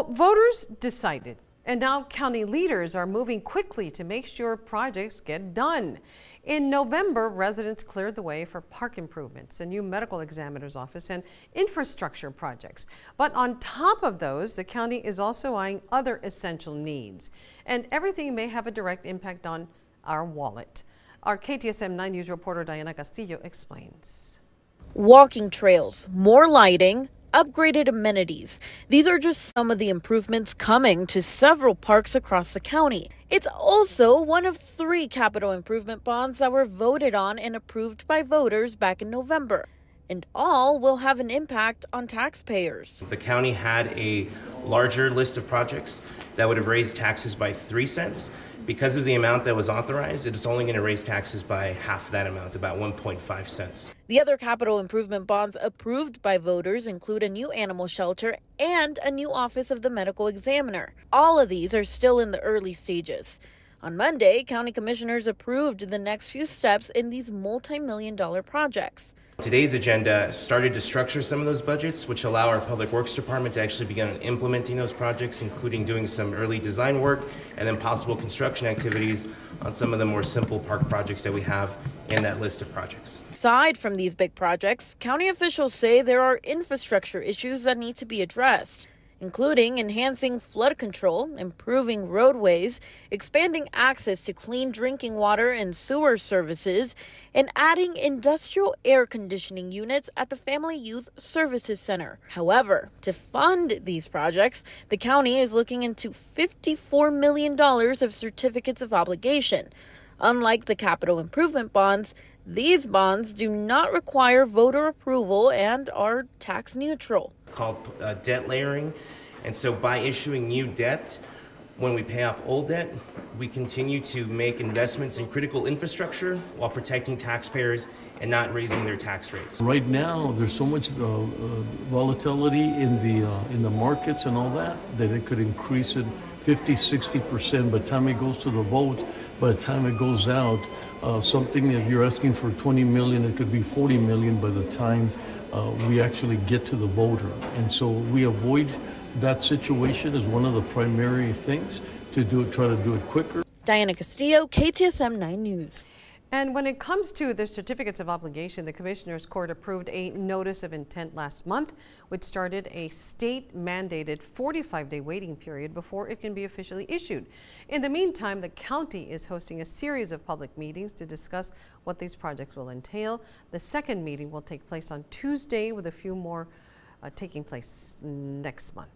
Well, voters decided, and now county leaders are moving quickly to make sure projects get done. In November, residents cleared the way for park improvements, a new medical examiner's office, and infrastructure projects. But on top of those, the county is also eyeing other essential needs, and everything may have a direct impact on our wallet. Our KTSM 9 News reporter Diana Castillo explains. Walking trails, more lighting, upgraded amenities. These are just some of the improvements coming to several parks across the county. It's also one of 3 capital improvement bonds that were voted on and approved by voters back in November. And all will have an impact on taxpayers. The county had a larger list of projects that would have raised taxes by 3 cents. Because of the amount that was authorized, it is only going to raise taxes by half that amount, about 1.5 cents. The other capital improvement bonds approved by voters include a new animal shelter and a new office of the medical examiner. All of these are still in the early stages. On Monday, county commissioners approved the next few steps in these multi-million-dollar projects. Today's agenda started to structure some of those budgets, which allow our Public Works Department to actually begin implementing those projects, including doing some early design work and then possible construction activities on some of the more simple park projects that we have in that list of projects. Aside from these big projects, county officials say there are infrastructure issues that need to be addressed, including enhancing flood control, improving roadways, expanding access to clean drinking water and sewer services, and adding industrial air conditioning units at the Family Youth Services Center. However, to fund these projects, the county is looking into $54 million of certificates of obligation. Unlike the capital improvement bonds, these bonds do not require voter approval and are tax neutral. It's called debt layering. And so by issuing new debt, when we pay off old debt, we continue to make investments in critical infrastructure while protecting taxpayers and not raising their tax rates. Right now, there's so much volatility in the markets and all that it could increase it 50-60% by the time it goes to the vote. By the time it goes out, something that you're asking for 20 million, it could be 40 million by the time we actually get to the voter. And so we avoid that situation as one of the primary things to try to do it quicker. Diana Castillo, KTSM 9 News. And when it comes to the certificates of obligation, the Commissioners Court approved a notice of intent last month, which started a state-mandated 45-day waiting period before it can be officially issued. In the meantime, the county is hosting a series of public meetings to discuss what these projects will entail. The second meeting will take place on Tuesday, with a few more taking place next month.